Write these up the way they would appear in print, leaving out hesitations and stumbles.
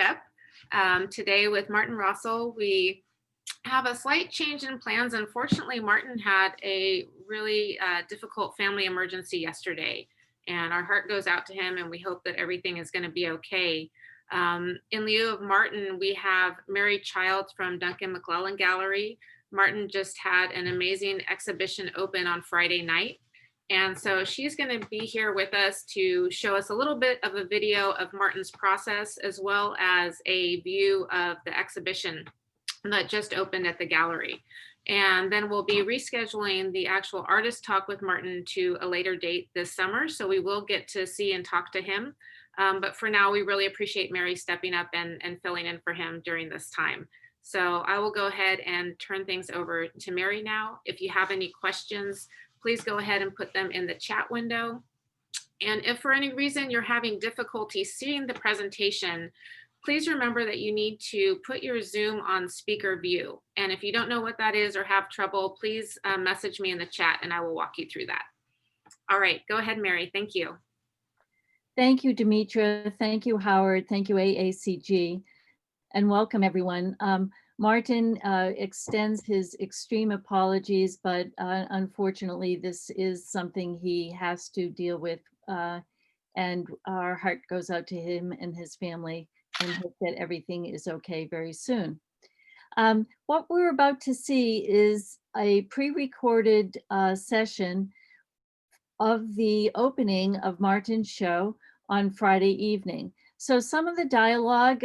Step. Today with Martin Rosol, we have a slight change in plans. Unfortunately, Martin had a really difficult family emergency yesterday, and our heart goes out to him, and we hope that everything is going to be okay. In lieu of Martin, we have Mary Childs from Duncan McClellan Gallery. Martin just had an amazing exhibition open on Friday night. And so she's going to be here with us to show us a little bit of a video of Martin's process, as well as a view of the exhibition that just opened at the gallery. And then we'll be rescheduling the actual artist talk with Martin to a later date this summer. So we will get to see and talk to him. But for now, we really appreciate Mary stepping up and filling in for him during this time. So I will go ahead and turn things over to Mary now. If you have any questions, please go ahead and put them in the chat window. And if for any reason you're having difficulty seeing the presentation, please remember that you need to put your Zoom on speaker view. And if you don't know what that is or have trouble, please message me in the chat and I will walk you through that. All right, go ahead, Mary. Thank you. Thank you, Demetra. Thank you, Howard. Thank you, AACG. And welcome, everyone. Martin extends his extreme apologies, but unfortunately, this is something he has to deal with. And our heart goes out to him and his family, and hope that everything is okay very soon. What we're about to see is a pre-recorded session of the opening of Martin's show on Friday evening. So some of the dialogue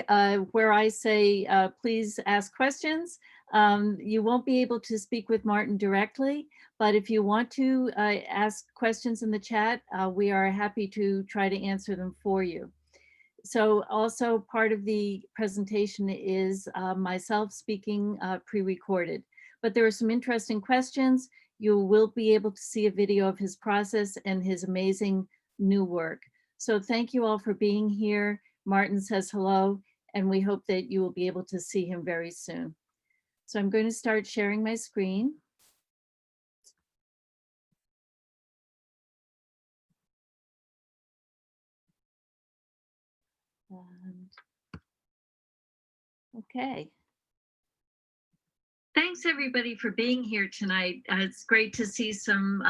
where I say, please ask questions, you won't be able to speak with Martin directly, but if you want to ask questions in the chat, we are happy to try to answer them for you. So also part of the presentation is myself speaking pre-recorded, but there are some interesting questions. You will be able to see a video of his process and his amazing new work. So thank you all for being here. Martin says hello, and we hope that you will be able to see him very soon. So I'm going to start sharing my screen. Okay. Thanks everybody for being here tonight. It's great to see some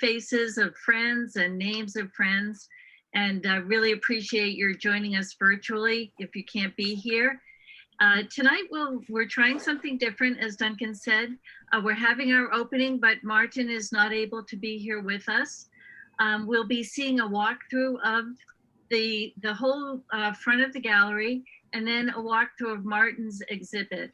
faces of friends and names of friends, and I really appreciate your joining us virtually if you can't be here. Tonight we're trying something different, as Duncan said. We're having our opening, but Martin is not able to be here with us. We'll be seeing a walkthrough of the whole front of the gallery, and then a walkthrough of Martin's exhibit.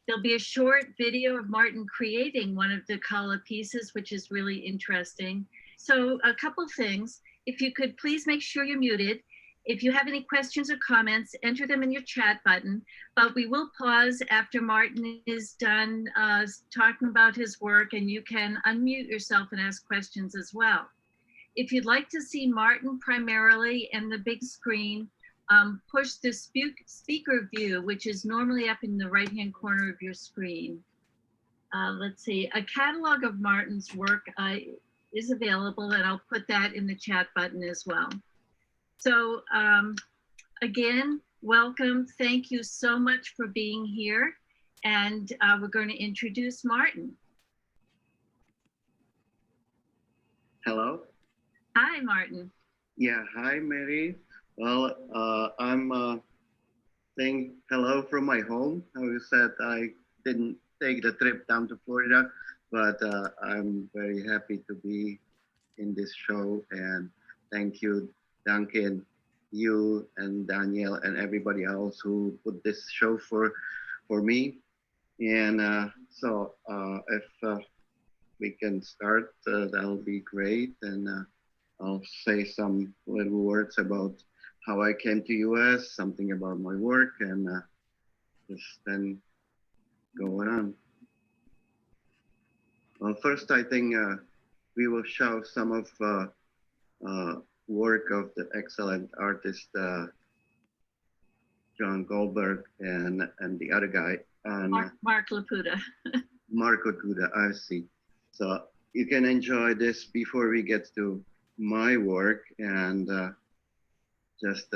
There'll be a short video of Martin creating one of the Kala pieces, which is really interesting. So a couple things. If you could please make sure you're muted. If you have any questions or comments, enter them in your chat button, but we will pause after Martin is done talking about his work, and you can unmute yourself and ask questions as well. If you'd like to see Martin primarily and the big screen, push the speaker view, which is normally up in the right-hand corner of your screen. Let's see, a catalog of Martin's work is available, and I'll put that in the chat button as well. So again, welcome. Thank you so much for being here. And we're going to introduce Martin. Hello. Hi, Martin. Yeah, hi, Mary. Well, I'm saying hello from my home. How you said I didn't take the trip down to Florida, but I'm very happy to be in this show. And thank you, Duncan, you and Daniel and everybody else who put this show for me. And so if we can start, that'll be great. And I'll say some little words about how I came to US, something about my work, and just then going on. Well, first, I think we will show some of work of the excellent artist John Goldberg and the other guy. Mark Laputa. Mark Laputa, I see. So you can enjoy this before we get to my work, and just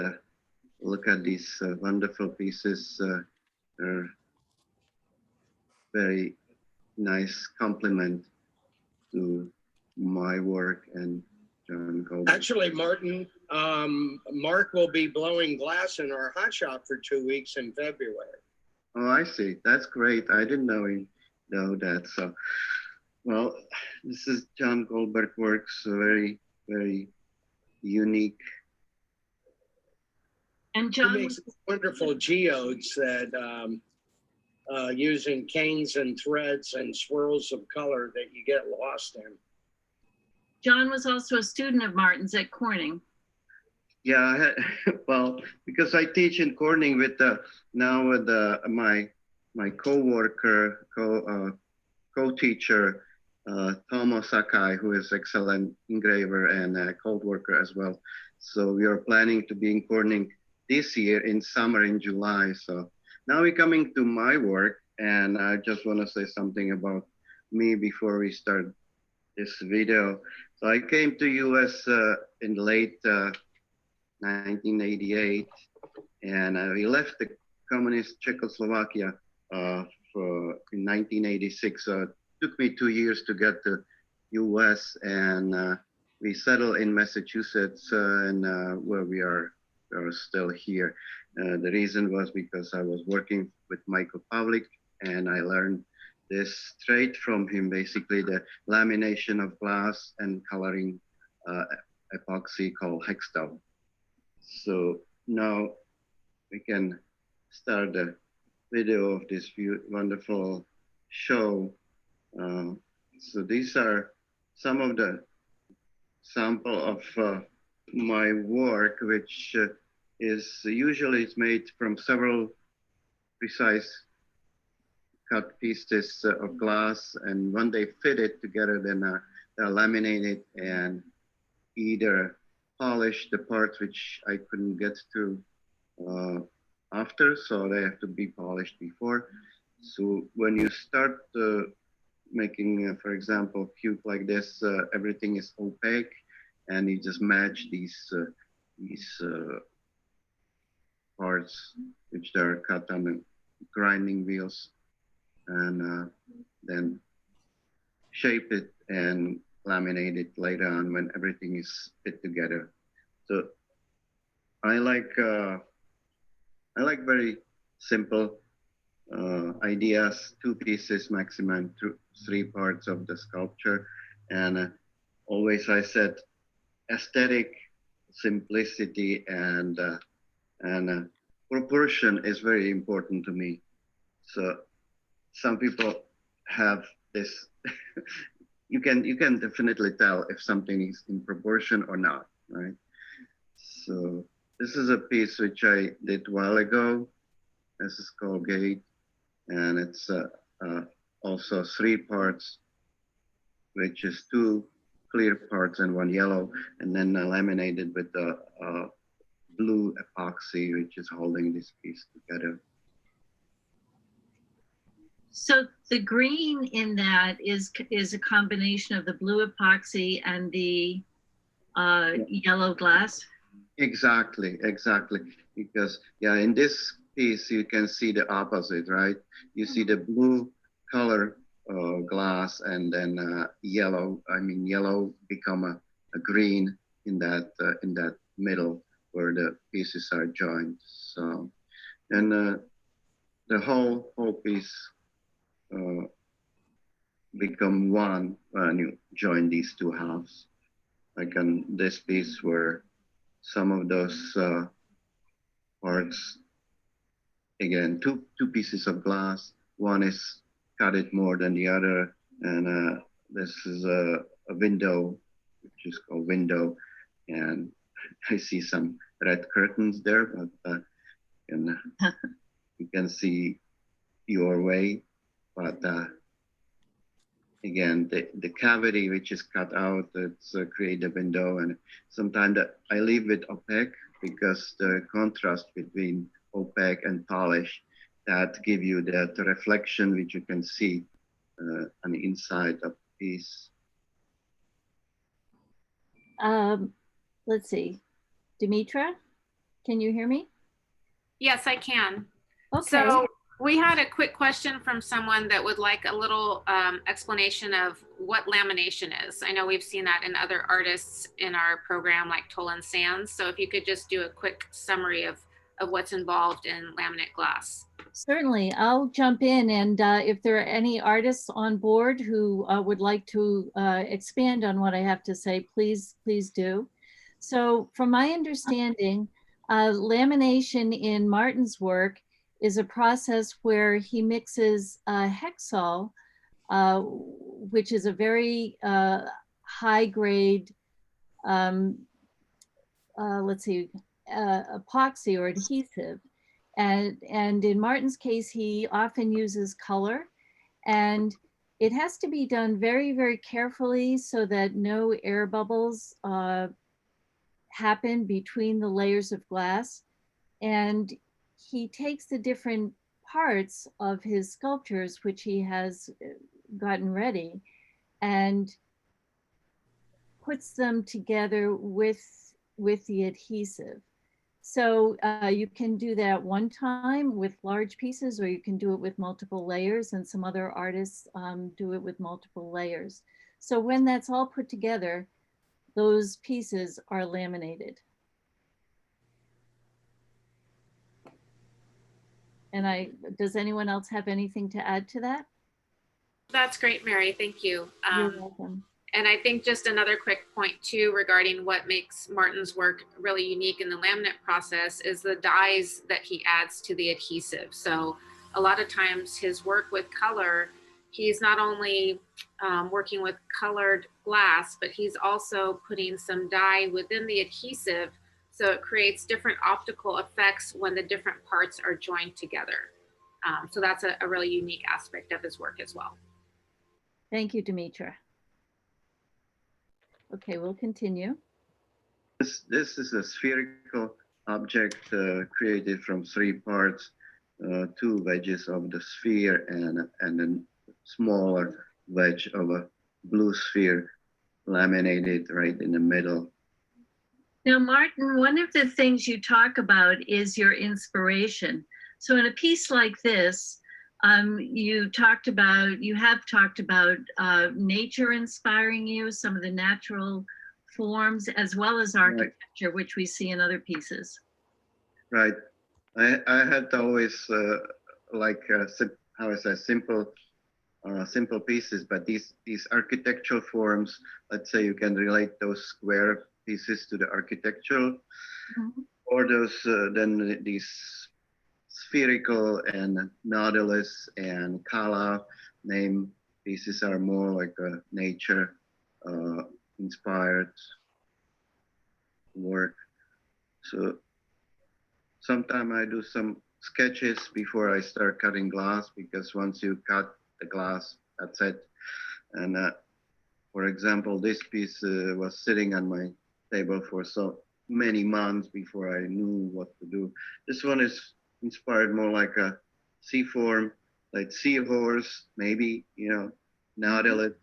look at these wonderful pieces. They're very nice compliment to my work and John Goldberg. Actually, Martin, Mark will be blowing glass in our hot shop for 2 weeks in February. Oh, I see. That's great. I didn't know that. So, well, this is John Goldberg works. Very, very unique. And He John, makes wonderful geodes that using canes and threads and swirls of color that you get lost in. John was also a student of Martin's at Corning. Yeah, well, because I teach in Corning with now with my co-worker, co-teacher, Tomo Sakai, who is excellent engraver and cold worker as well. So we are planning to be in Corning this year in summer in July. So now we're coming to my work, and I just want to say something about me before we start this video. So I came to US in late 1988, and we left the communist Czechoslovakia in 1986. So it took me 2 years to get to US, and we settled in Massachusetts, and where we are still here. The reason was because I was working with Michael Pavlik, and I learned this trade from him, basically the lamination of glass and coloring epoxy called Hextile. So now we can start the video of this wonderful show. So these are some of the sample of my work, which is usually it's made from several precise cut pieces of glass, and when they fit it together, then they're laminated and either polish the parts which I couldn't get to after, so they have to be polished before. So when you start making, for example, cube like this, everything is opaque, and you just match these parts which are cut on the grinding wheels, and then shape it and laminate it later on when everything is fit together. So I like very simple ideas, 2 pieces maximum, 3 parts of the sculpture, and always I said aesthetic, simplicity, and proportion is very important to me. So some people have this. you can definitely tell if something is in proportion or not, right? So this is a piece which I did a while ago. This is called Gate, and it's also 3 parts, which is 2 clear parts and 1 yellow, and then laminated with the blue epoxy, which is holding this piece together. So the green in that is a combination of the blue epoxy and the yellow glass? Exactly. Because in this piece, you can see the opposite, right? You see the blue color glass, and then yellow become a green in that middle where the pieces are joined. So, and the whole piece become one when you join these 2 halves. Like on this piece where some of those parts, again, two pieces of glass, one is cut it more than the other, and this is a window, which is called window, and I see some red curtains there, but you can see your way. But again, the cavity which is cut out, it's create a window, and sometimes I leave it opaque because the contrast between opaque and polish, that give you that reflection which you can see on the inside of the piece. Let's see. Dimitra, can you hear me? Yes, I can. Okay. So we had a quick question from someone that would like a little explanation of what lamination is. I know we've seen that in other artists in our program like Tolan Sands. So if you could just do a quick summary of what's involved in laminate glass. Certainly, I'll jump in, and if there are any artists on board who would like to expand on what I have to say, please do. So from my understanding, lamination in Martin's work is a process where he mixes hexol, which is a very high grade, let's see, epoxy or adhesive. And in Martin's case, he often uses color, and it has to be done very, very carefully so that no air bubbles happen between the layers of glass. And he takes the different parts of his sculptures, which he has gotten ready, and puts them together with the adhesive. So you can do that one time with large pieces, or you can do it with multiple layers, and some other artists do it with multiple layers. So when that's all put together, those pieces are laminated. And does anyone else have anything to add to that? That's great, Mary. Thank you. You're welcome. And I think just another quick point too regarding what makes Martin's work really unique in the laminate process is the dyes that he adds to the adhesive. So a lot of times his work with color, he's not only working with colored glass, but he's also putting some dye within the adhesive. So it creates different optical effects when the different parts are joined together. So that's a really unique aspect of his work as well. Thank you, Demetra. Okay, we'll continue. This is a spherical object created from 3 parts, 2 wedges of the sphere and a smaller wedge of a blue sphere laminated right in the middle. Now, Martin, one of the things you talk about is your inspiration. So in a piece like this, you have talked about nature inspiring you, some of the natural forms, as well as architecture, right, which we see in other pieces. Right. I had always simple pieces, but these architectural forms, let's say you can relate those square pieces to the architectural, mm-hmm, or those then these spherical and nautilus and kala name pieces are more like a nature inspired work. So sometimes I do some sketches before I start cutting glass, because once you cut the glass, that's it. And for example, this piece was sitting on my table for so many months before I knew what to do. This one is inspired more like a sea form, like seahorse, maybe, you know, nautilus.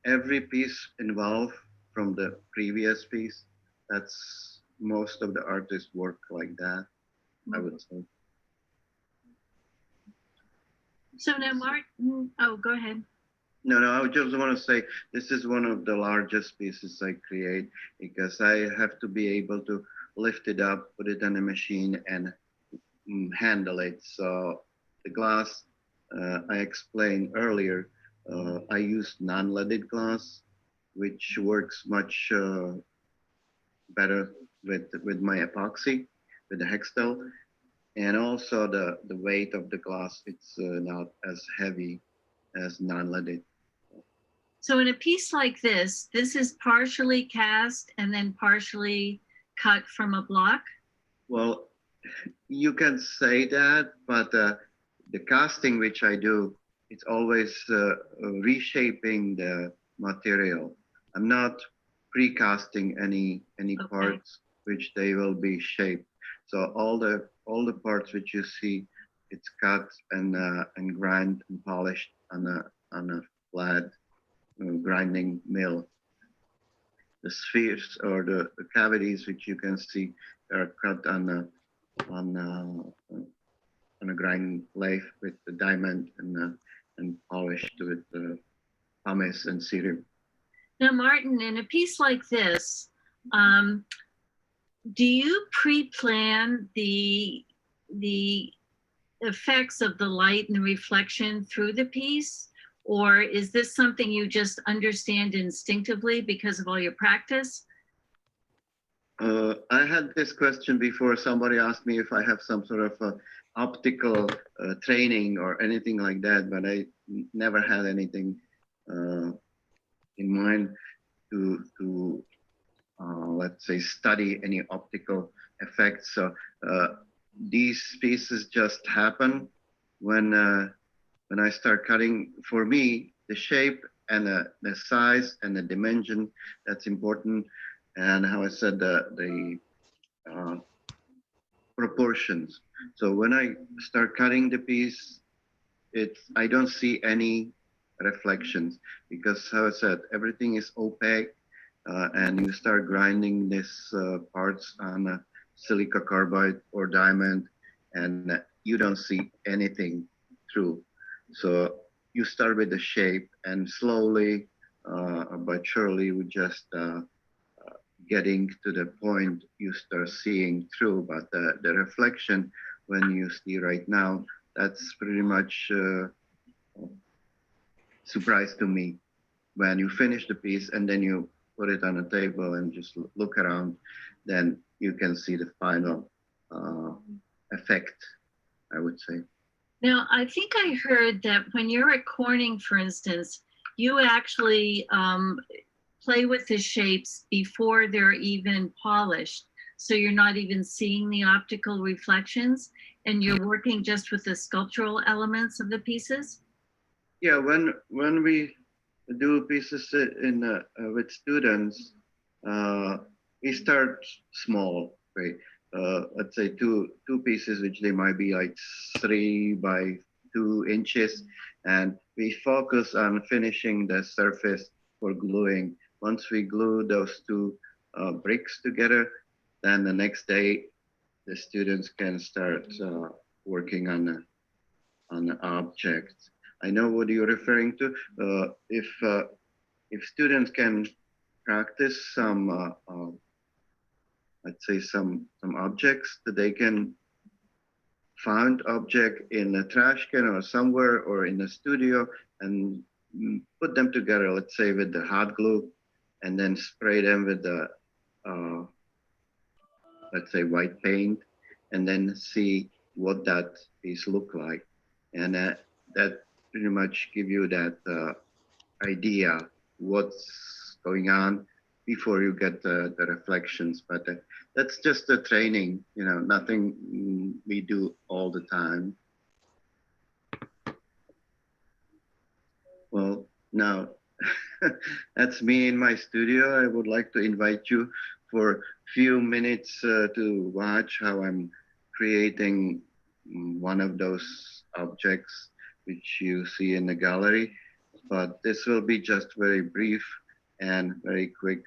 Every piece involved from the previous piece. That's most of the artists work like that, I would say. So now, Martin, oh, go ahead. No, I just want to say this is one of the largest pieces I create, because I have to be able to lift it up, put it on a machine, and handle it. So the glass, I explained earlier, I use non-leaded glass, which works much better with my epoxy, with the Hextel. And also the weight of the glass, it's not as heavy as non-leaded. So in a piece like this is partially cast and then partially cut from a block? Well, you can say that, but the casting which I do, it's always reshaping the material. I'm not pre-casting any okay, parts which they will be shaped. So all the parts which you see, it's cut and grind and polished on a flat grinding mill. The spheres or the cavities which you can see are cut on on a grinding lathe with the diamond and polished with pumice and cedar. Now, Martin, in a piece like this, do you pre-plan the effects of the light and the reflection through the piece? Or is this something you just understand instinctively because of all your practice? I had this question before. Somebody asked me if I have some sort of optical training or anything like that, but I never had anything in mind to let's say, study any optical effects. So these pieces just happen when I start cutting. For me, the shape and the size and the dimension, that's important. And how I said, the proportions. So when I start cutting the piece, I don't see any reflections because, how I said, everything is opaque. And you start grinding these parts on silica carbide or diamond, and you don't see anything through. So you start with the shape, and slowly but surely, we just getting to the point you start seeing through. But the reflection, when you see right now, that's pretty much surprise to me. When you finish the piece and then you put it on a table and just look around, then you can see the final effect, I would say. Now, I think I heard that when you're at Corning, for instance, you actually play with the shapes before they're even polished. So you're not even seeing the optical reflections, and you're working just with the sculptural elements of the pieces? Yeah, when we do pieces with students, we start small, right? Let's say two pieces, which they might be like 3 by 2 inches, and we focus on finishing the surface for gluing. Once we glue those two bricks together, then the next day the students can start working on the object. I know what you're referring to. If students can practice some, let's say some objects that they can find object in a trash can or somewhere or in a studio and put them together, let's say with the hot glue, and then spray them with the, let's say white paint, and then see what that piece look like. And that pretty much give you that idea what's going on before you get the reflections. But that's just the training, nothing we do all the time. Well, now that's me in my studio. I would like to invite you for a few minutes to watch how I'm creating one of those objects which you see in the gallery. But this will be just very brief and very quick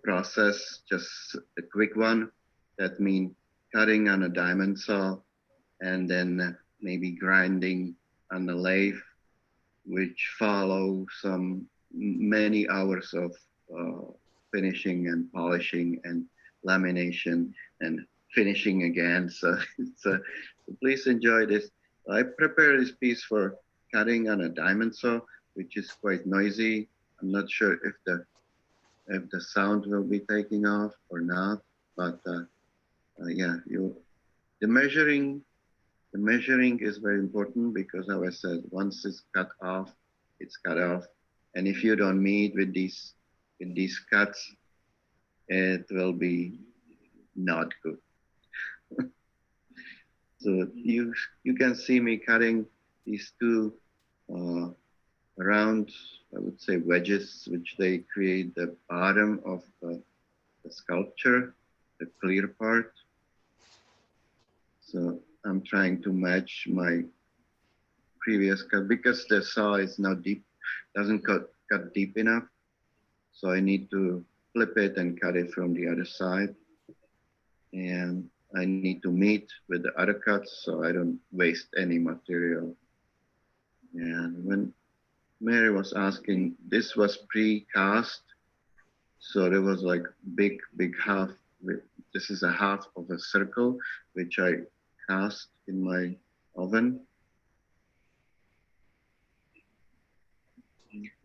process, just a quick one. That means cutting on a diamond saw and then maybe grinding on the lathe, which follow many hours of finishing and polishing and lamination and finishing again. So please enjoy this. I prepared this piece for cutting on a diamond saw, which is quite noisy. I'm not sure if the sound will be taking off or not, but yeah, the measuring is very important because, how I said, once it's cut off, it's cut off, and if you don't meet with these cuts, it will be not good. So you can see me cutting these two round, I would say, wedges, which they create the bottom of the sculpture, the clear part. So I'm trying to match my previous cut because the saw is not deep, doesn't cut deep enough. So I need to flip it and cut it from the other side. And I need to meet with the other cuts so I don't waste any material. And when Mary was asking, this was pre-cast, so there was like big half. This is a half of a circle, which I cast in my oven.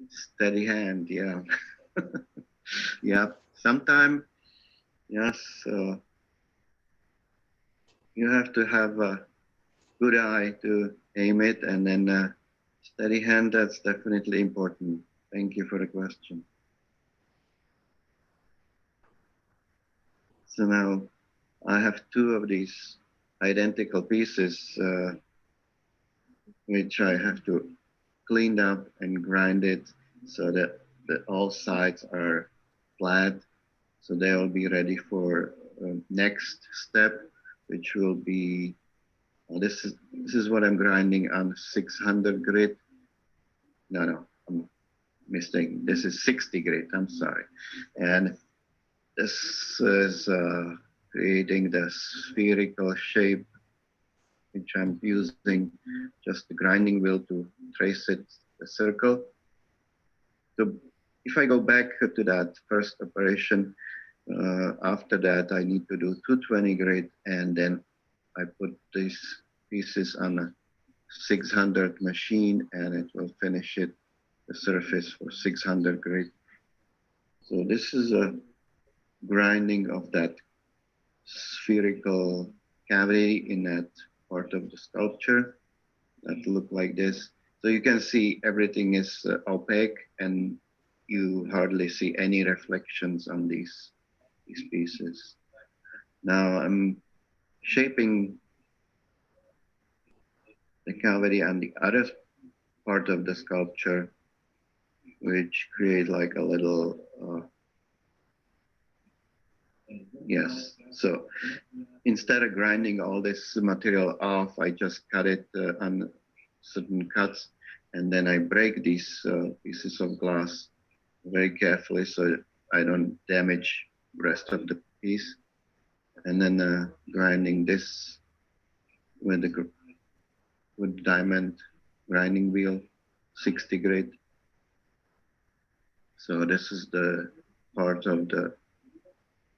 Steady hand, yeah. Yeah, sometime, yes, you have to have a good eye to aim it, and then steady hand, that's definitely important. Thank you for the question. So now I have two of these identical pieces, which I have to clean up and grind it so that all sides are flat. So they will be ready for next step, which will be, this is what I'm grinding on 600 grit. No, I'm mistaken. This is 60 grit, I'm sorry. And this is creating the spherical shape, which I'm using just the grinding wheel to trace it, the circle. So if I go back to that first operation, after that I need to do 220 grit, and then I put these pieces on a 600 machine, and it will finish it, the surface for 600 grit. So this is a grinding of that spherical cavity in that part of the sculpture that look like this. So you can see everything is opaque, and you hardly see any reflections on these pieces. Now I'm shaping the cavity on the other part of the sculpture, which create like a little, yes. So instead of grinding all this material off, I just cut it on certain cuts, and then I break these pieces of glass very carefully so I don't damage the rest of the piece. And then grinding this with the diamond grinding wheel, 60 grit. So this is the part of the,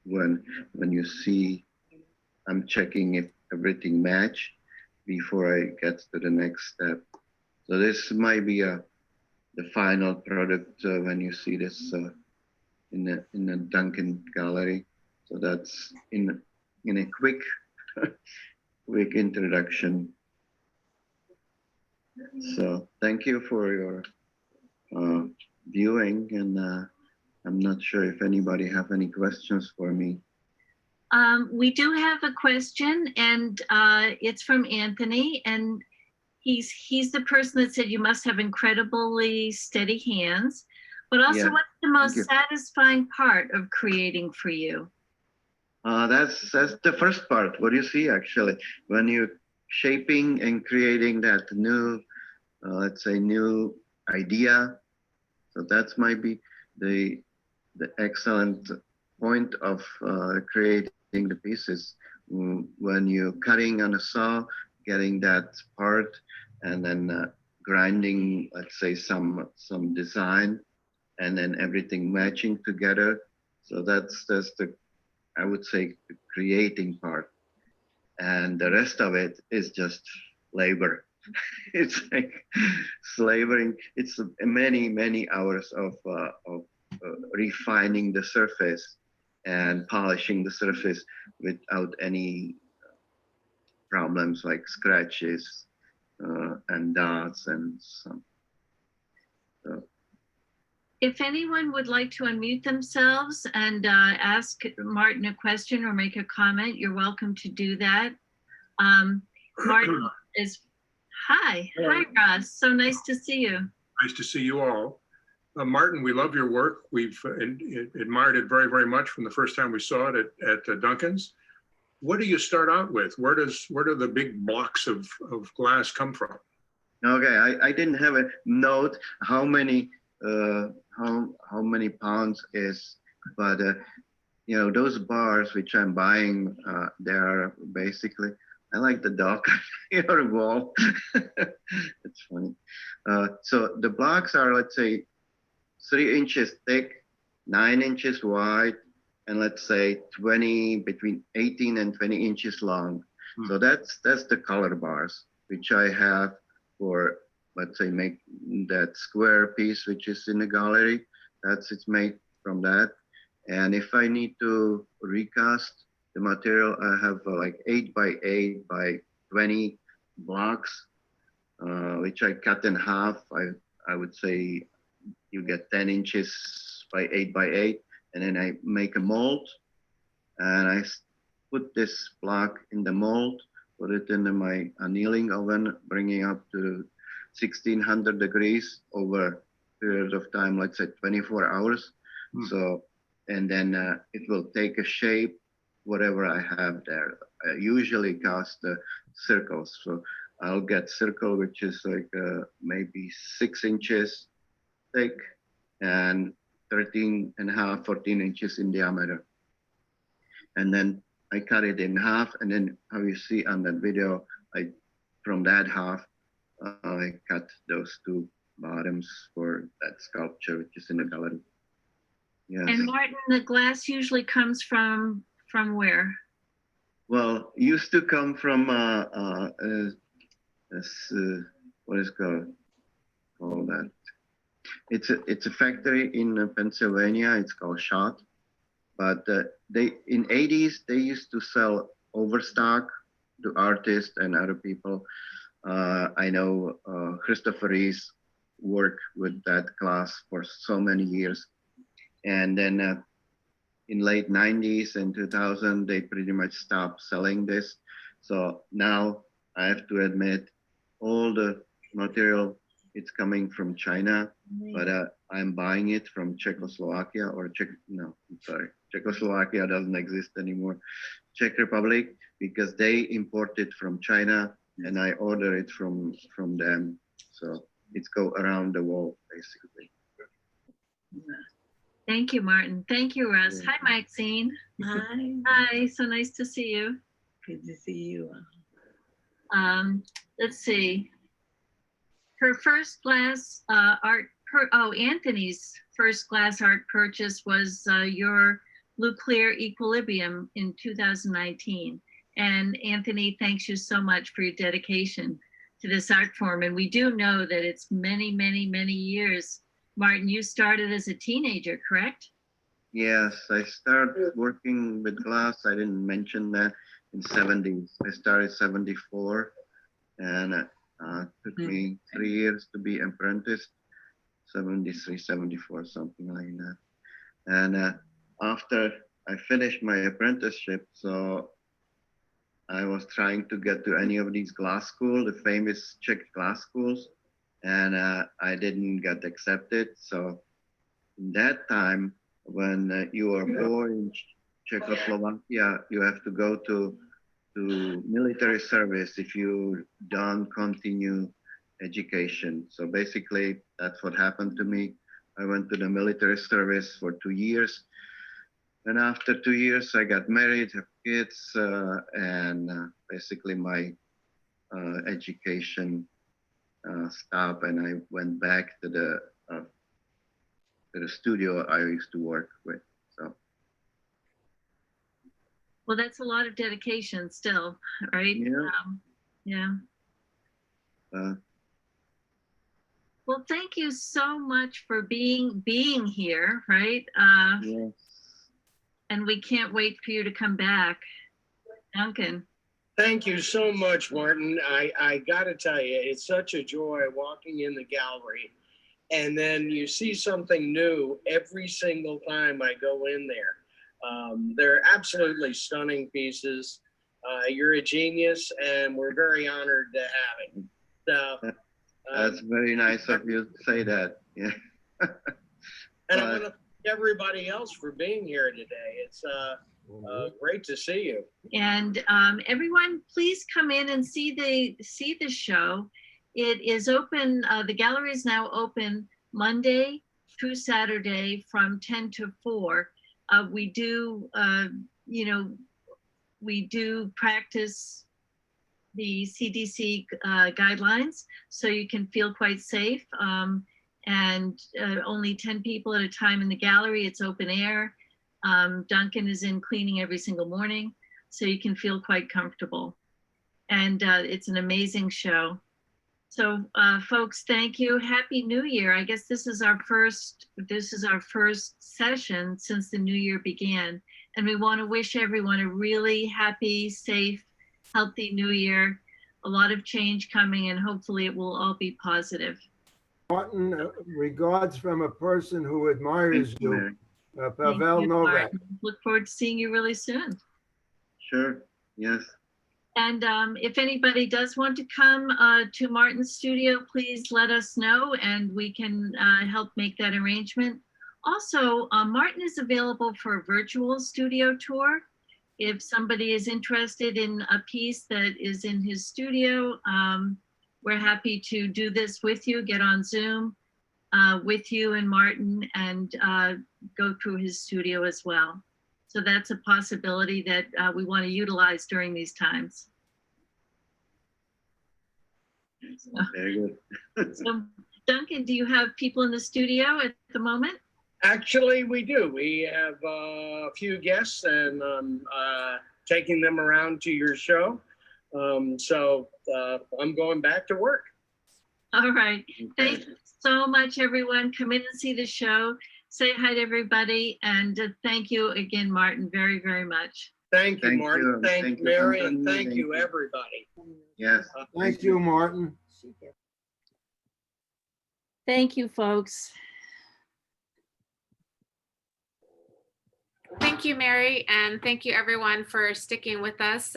when you see, I'm checking if everything match before I get to the next step. So this might be the final product when you see this in the Duncan gallery. So that's in a quick quick introduction. So thank you for your viewing, and I'm not sure if anybody have any questions for me. We do have a question, and it's from Anthony, and he's the person that said you must have incredibly steady hands, but also Yeah, what's the most satisfying part of creating for you? That's the first part. What you see actually when you're shaping and creating that new, let's say, new idea. So that might be the excellent point of creating the pieces. When you're cutting on a saw, getting that part, and then grinding, let's say, some design, and then everything matching together. So that's the, I would say, the creating part. And the rest of it is just labor. It's like slavering. It's many hours of refining the surface and polishing the surface without any problems like scratches and dots and some. So. If anyone would like to unmute themselves and ask Martin a question or make a comment, you're welcome to do that. Martin is, hi, Ross, so nice to see you. Nice to see you all. Martin, we love your work. We've admired it very, very much from the first time we saw it at Duncan's. What do you start out with? Where do the big blocks of glass come from? Okay, I didn't have a note how many pounds is, but you know, those bars which I'm buying, they are basically, I like the dog on your wall. It's funny. So the blocks are, let's say, 3 inches thick, 9 inches wide, and let's say between 18 and 20 inches long. So that's the color bars, which I have for, let's say, make that square piece, which is in the gallery. It's made from that. And if I need to recast the material, I have like 8 by 8 by 20 blocks, which I cut in half. I would say you get 10 inches by 8 by 8. And then I make a mold, and I put this block in the mold, put it in my annealing oven, bringing up to 1600 degrees over a period of time, let's say 24 hours. So, and then it will take a shape, whatever I have there. I usually cast circles. So I'll get circle, which is like maybe 6 inches thick and 13 and a half, 14 inches in diameter. And then I cut it in half, and then how you see on that video, from that half, I cut those 2 bottoms for that sculpture, which is in the gallery. Yes. And Martin, the glass usually comes from where? Well, used to come from what is called that? It's a factory in Pennsylvania. It's called Schott. But they in 80s they used to sell overstock to artists and other people. I know Christopher Reese worked with that glass for so many years, and then in late 90s and 2000 they pretty much stopped selling this. So now I have to admit all the material, it's coming from China, but I'm buying it from Czechoslovakia Czechoslovakia doesn't exist anymore. Czech Republic, because they import it from China and I order it from them. So it's go around the world basically. Thank you, Martin. Thank you, Russ. Yeah. Hi, Maxine. Hi, Hi, so nice to see you. good to see you. Let's see. Her first glass Anthony's first glass art purchase was your Blue Clear Equilibrium in 2019. And Anthony, thanks you so much for your dedication to this art form. And we do know that it's many, many, many years. Martin, you started as a teenager, correct? Yes, I started working with glass. I didn't mention that in 70s. I started 74, and took me 3 years to be apprenticed. 73, 74, something like that. And after I finished my apprenticeship, so I was trying to get to any of these glass schools, the famous Czech glass schools, and I didn't get accepted. So in that time, when you are born in Czechoslovakia, you have to go to military service if you don't continue education. So basically, that's what happened to me. I went to the military service for 2 years. And after 2 years, I got married, have kids, and basically my education stopped, and I went back to the studio I used to work with. So. Well, that's a lot of dedication still, right? Yeah. Yeah. Well, thank you so much for being here, right? Yes. And we can't wait for you to come back. Duncan. Thank you so much, Martin. I got to tell you, it's such a joy walking in the gallery. And then you see something new every single time I go in there. They're absolutely stunning pieces. You're a genius, and we're very honored to have it. So, That's very nice of you to say that. Yeah. and I want to thank everybody else for being here today. It's great to see you. And everyone, please come in and see the show. It is open. The gallery is now open Monday through Saturday from 10 to 4. We do, we do practice the CDC guidelines, so you can feel quite safe. And only 10 people at a time in the gallery. It's open air. Duncan is in cleaning every single morning, so you can feel quite comfortable. And it's an amazing show. So folks, thank you. Happy New Year. I guess this is our first session since the new year began. And we want to wish everyone a really happy, safe, healthy new year. A lot of change coming, and hopefully it will all be positive. Martin, regards from a person who admires Thank you, you, Mary. Thank Pavel you, Novak. Martin. Look forward to seeing you really soon. Sure, yes. And if anybody does want to come to Martin's studio, please let us know and we can help make that arrangement. Also, Martin is available for a virtual studio tour. If somebody is interested in a piece that is in his studio, we're happy to do this with you, get on Zoom with you and Martin, and go through his studio as well. So that's a possibility that we want to utilize during these times. Very good. So Duncan, do you have people in the studio at the moment? Actually, we do. We have a few guests, and taking them around to your show. So I'm going back to work. All right. Thank you so much, everyone. Come in and see the show. Say hi to everybody. And thank you again, Martin, very, very much. Thank you, Thank Martin. you. Thank Thank you, you, Mary, Anthony. and thank Thank you, you. everybody. Yes. Thank you, Martin. Thank you, folks. Thank you, Mary, and thank you everyone for sticking with us.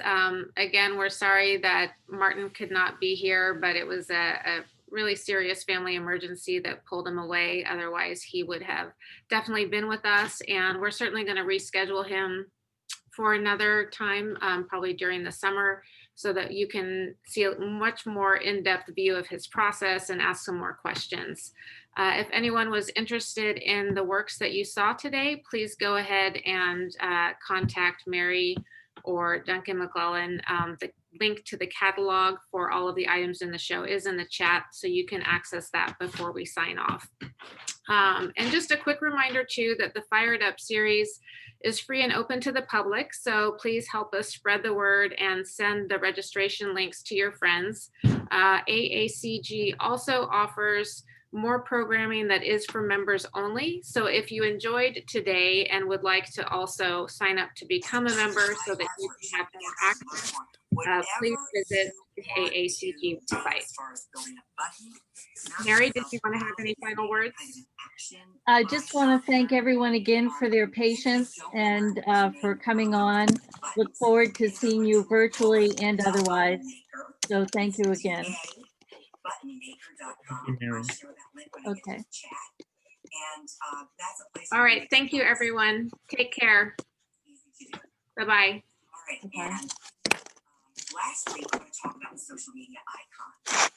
Again, we're sorry that Martin could not be here, but it was a really serious family emergency that pulled him away. Otherwise, he would have definitely been with us, and we're certainly going to reschedule him for another time, probably during the summer, so that you can see a much more in-depth view of his process and ask some more questions. If anyone was interested in the works that you saw today, please go ahead and contact Mary or Duncan McClellan. The link to the catalog for all of the items in the show is in the chat, so you can access that before we sign off. And just a quick reminder too, that the Fire It Up series is free and open to the public. So please help us spread the word and send the registration links to your friends. AACG also offers more programming that is for members only. So if you enjoyed today and would like to also sign up to become a member so that you can have more access, please visit the AACG website. Mary, did you want to have any final words? I just want to thank everyone again for their patience and for coming on. Look forward to seeing you virtually and otherwise. So thank you again. Okay. All right. Thank you, everyone. Take care. Bye-bye. All right. And lastly, we're going to talk about the social media icon.